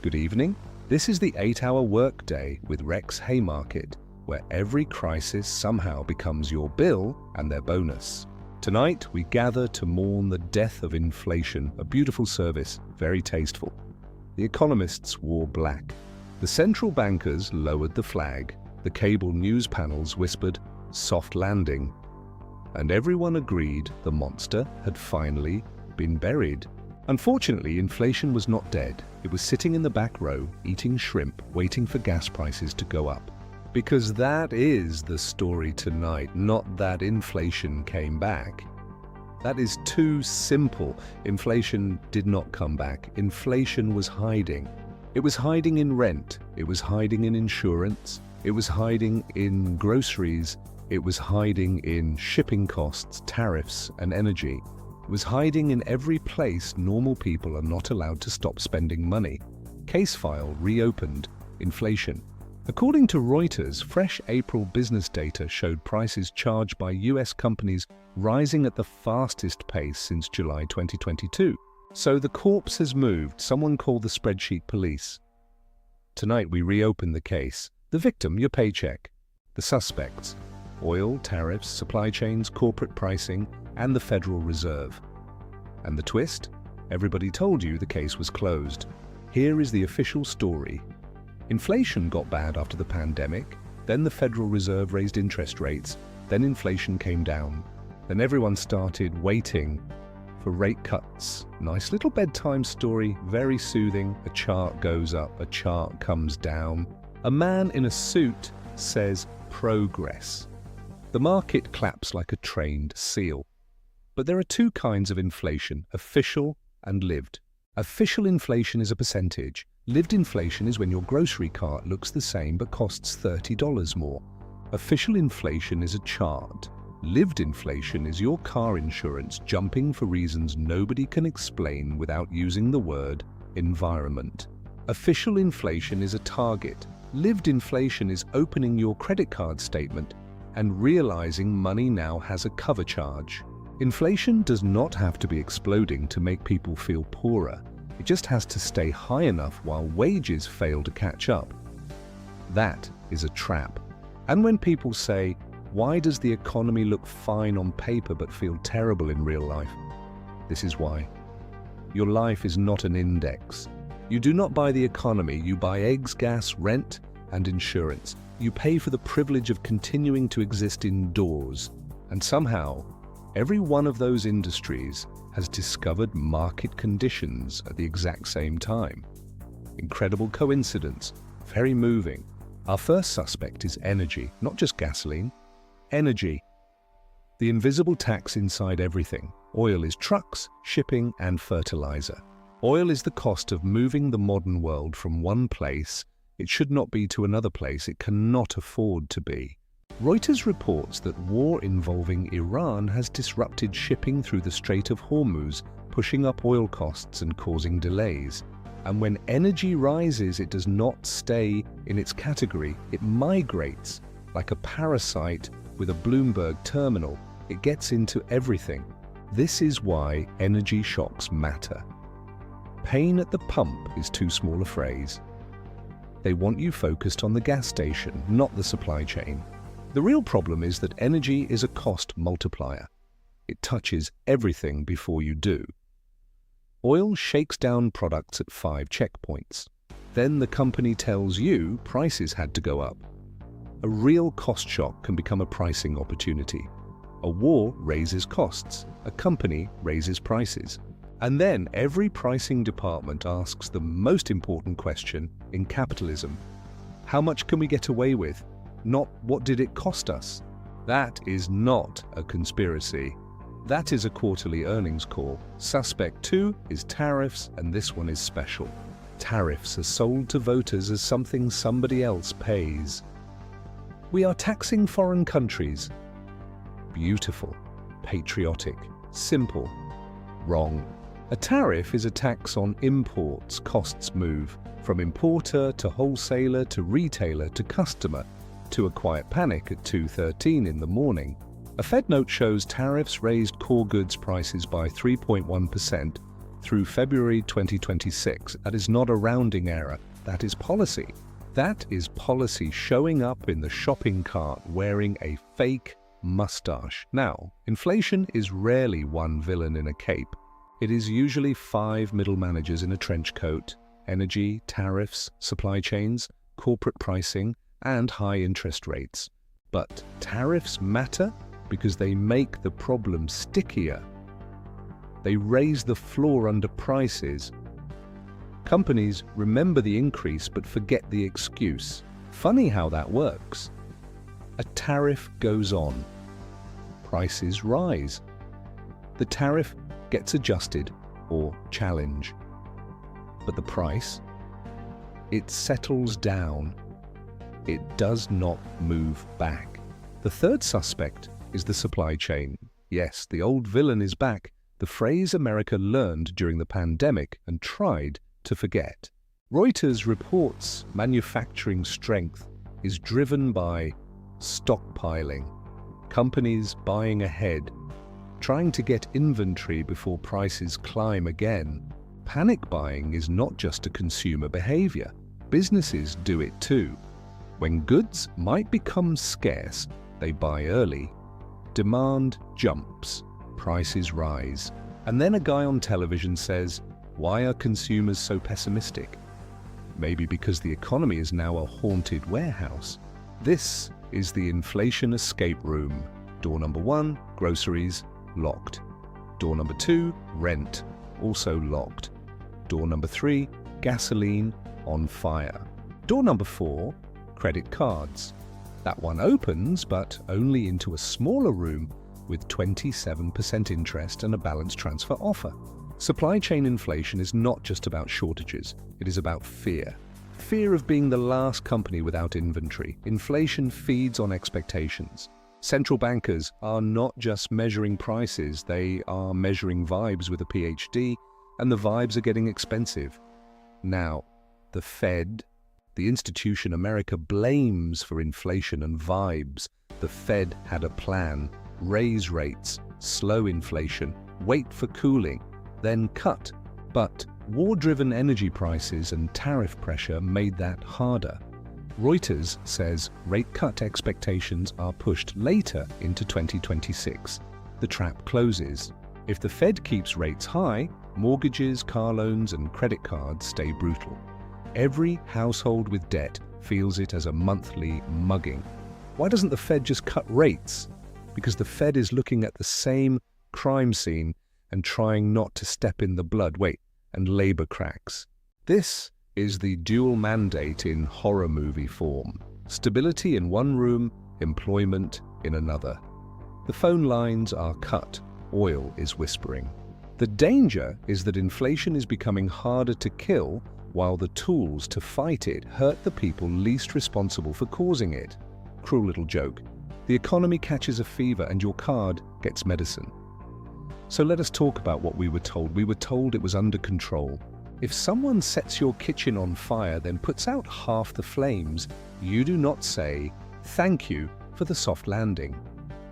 Good evening. This is the 8-hour workday with Rex Haymarket, where every crisis somehow becomes your bill and their bonus. Tonight, we gather to mourn the death of inflation, a beautiful service, very tasteful. The economists wore black. The central bankers lowered the flag. The cable news panels whispered, "Soft landing." And everyone agreed the monster had finally been buried. Unfortunately, inflation was not dead. It was sitting in the back row, eating shrimp, waiting for gas prices to go up. Because that is the story tonight, not that inflation came back. That is too simple. Inflation did not come back. Inflation was hiding. It was hiding in rent. It was hiding in insurance. It was hiding in groceries. It was hiding in shipping costs, tariffs, and energy. It was hiding in every place normal people are not allowed to stop spending money. Case file reopened. Inflation. According to Reuters, fresh April business data showed prices charged by US companies rising at the fastest pace since July 2022. So the corpse has moved. Someone called the spreadsheet police. Tonight we reopen the case. The victim, your paycheck. The suspects, oil, tariffs, supply chains, corporate pricing, and the Federal Reserve. And the twist? Everybody told you the case was closed. Here is the official story. Inflation got bad after the pandemic, then the Federal Reserve raised interest rates, then inflation came down. Then everyone started waiting for rate cuts. Nice little bedtime story, very soothing. A chart goes up, a chart comes down. A man in a suit says progress. The market claps like a trained seal. But there are two kinds of inflation, official and lived. Official inflation is a percentage. Lived inflation is when your grocery cart looks the same but costs $30 more. Official inflation is a chart. Lived inflation is your car insurance jumping for reasons nobody can explain without using the word environment. Official inflation is a target. Lived inflation is opening your credit card statement and realizing money now has a cover charge. Inflation does not have to be exploding to make people feel poorer. It just has to stay high enough while wages fail to catch up. That is a trap. And when people say, "Why does the economy look fine on paper but feel terrible in real life?" This is why. Your life is not an index. You do not buy the economy, you buy eggs, gas, rent, and insurance. You pay for the privilege of continuing to exist indoors. And somehow, every one of those industries has discovered market conditions at the exact same time. Incredible coincidence, very moving. Our first suspect is energy, not just gasoline. Energy. The invisible tax inside everything. Oil is trucks, shipping, and fertilizer. Oil is the cost of moving the modern world from one place it should not be to another place it cannot afford to be. Reuters reports that war involving Iran has disrupted shipping through the Strait of Hormuz, pushing up oil costs and causing delays. And when energy rises, it does not stay in its category. It migrates like a parasite with a Bloomberg terminal. It gets into everything. This is why energy shocks matter. Pain at the pump is too small a phrase. They want you focused on the gas station, not the supply chain. The real problem is that energy is a cost multiplier. It touches everything before you do. Oil shakes down products at 5 checkpoints. Then the company tells you prices had to go up. A real cost shock can become a pricing opportunity. A war raises costs. A company raises prices. And then every pricing department asks the most important question in capitalism. How much can we get away with? Not what did it cost us? That is not a conspiracy. That is a quarterly earnings call. Suspect 2 is tariffs, and this one is special. Tariffs are sold to voters as something somebody else pays. We are taxing foreign countries. Beautiful, patriotic, simple, wrong. A tariff is a tax on imports. Costs move from importer to wholesaler to retailer to customer to a quiet panic at 2:13 in the morning. A Fed note shows tariffs raised core goods prices by 3.1%, through February 2026. That is not a rounding error. That is policy. That is policy showing up in the shopping cart wearing a fake mustache. Now, inflation is rarely one villain in a cape. It is usually 5 middle managers in a trench coat: energy, tariffs, supply chains, corporate pricing, and high interest rates. But tariffs matter because they make the problem stickier. They raise the floor under prices. Companies remember the increase but forget the excuse. Funny how that works. A tariff goes on. Prices rise. The tariff gets adjusted or challenged. But the price? It settles down. It does not move back. The third suspect is the supply chain. Yes, the old villain is back, the phrase America learned during the pandemic and tried to forget. Reuters reports manufacturing strength is driven by stockpiling, companies buying ahead, trying to get inventory before prices climb again. Panic buying is not just a consumer behavior. Businesses do it too. When goods might become scarce, they buy early. Demand jumps, prices rise. And then a guy on television says, "Why are consumers so pessimistic?" Maybe because the economy is now a haunted warehouse. This is the inflation escape room. Door number 1, groceries, locked. Door number 2, rent, also locked. Door number 3, gasoline, on fire. Door number 4, credit cards. That one opens, but only into a smaller room with 27% interest and a balance transfer offer. Supply chain inflation is not just about shortages, it is about fear. Fear of being the last company without inventory. Inflation feeds on expectations. Central bankers are not just measuring prices, they are measuring vibes with a PhD, and the vibes are getting expensive. Now, the Fed, the institution America blames for inflation and vibes, the Fed had a plan: raise rates, slow inflation, wait for cooling, then cut. But war-driven energy prices and tariff pressure made that harder. Reuters says rate cut expectations are pushed later into 2026. The trap closes. If the Fed keeps rates high, mortgages, car loans, and credit cards stay brutal. Every household with debt feels it as a monthly mugging. Why doesn't the Fed just cut rates? Because the Fed is looking at the same crime scene and trying not to step in the blood, and labor cracks. This is the dual mandate in horror movie form. Stability in one room, employment in another. The phone lines are cut, oil is whispering. The danger is that inflation is becoming harder to kill while the tools to fight it hurt the people least responsible for causing it. Cruel little joke. The economy catches a fever and your card gets medicine. So let us talk about what we were told. We were told it was under control. If someone sets your kitchen on fire, then puts out half the flames, you do not say, "Thank you for the soft landing."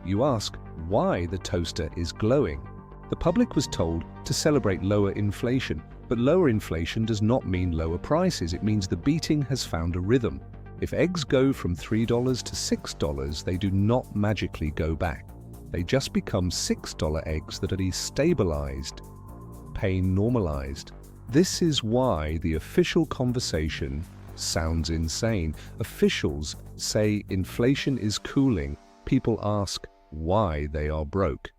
You ask why the toaster is glowing. The public was told to celebrate lower inflation, but lower inflation does not mean lower prices. It means the beating has found a rhythm. If eggs go from $3 to $6, they do not magically go back. They just become $6 eggs that are destabilized, pain normalized. This is why the official conversation sounds insane. Officials say inflation is cooling. People ask why they are broke.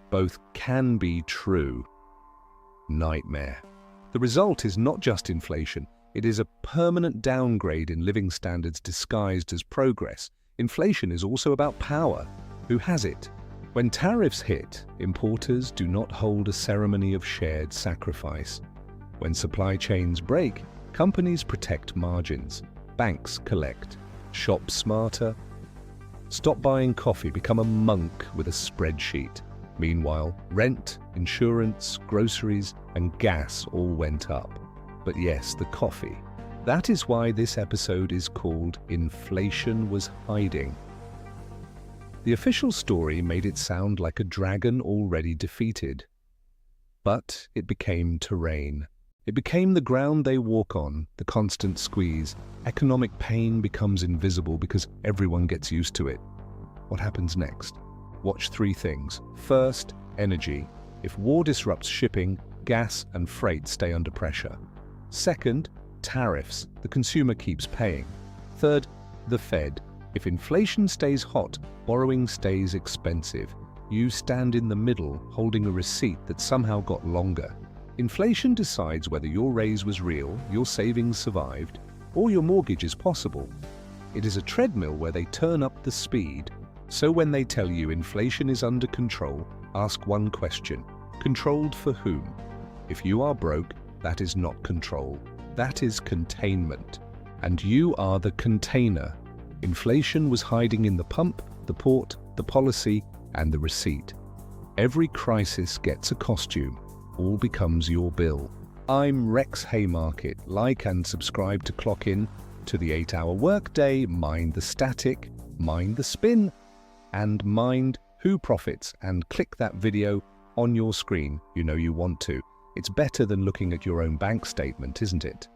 Both can be true. Nightmare. The result is not just inflation. It is a permanent downgrade in living standards disguised as progress. Inflation is also about power. Who has it? When tariffs hit, importers do not hold a ceremony of shared sacrifice. When supply chains break, companies protect margins. Banks collect. Shop smarter. Stop buying coffee, become a monk with a spreadsheet. Meanwhile, rent, insurance, groceries, and gas all went up. But yes, the coffee. That is why this episode is called Inflation Was Hiding. The official story made it sound like a dragon already defeated. But it became terrain. It became the ground they walk on, the constant squeeze. Economic pain becomes invisible because everyone gets used to it. What happens next? Watch 3 things. First, energy. If war disrupts shipping, gas and freight stay under pressure. Second, tariffs. The consumer keeps paying. Third, the Fed. If inflation stays hot, borrowing stays expensive. You stand in the middle, holding a receipt that somehow got longer. Inflation decides whether your raise was real, your savings survived, or your mortgage is possible. It is a treadmill where they turn up the speed. So when they tell you inflation is under control, ask one question: controlled for whom? If you are broke, that is not control. That is containment. And you are the container. Inflation was hiding in the pump, the port, the policy, and the receipt. Every crisis gets a costume. All becomes your bill. I'm Rex Haymarket. Like and subscribe to clock in to the 8-hour workday, mind the static, mind the spin, and mind who profits, and click that video on your screen. You know you want to. It's better than looking at your own bank statement, isn't it?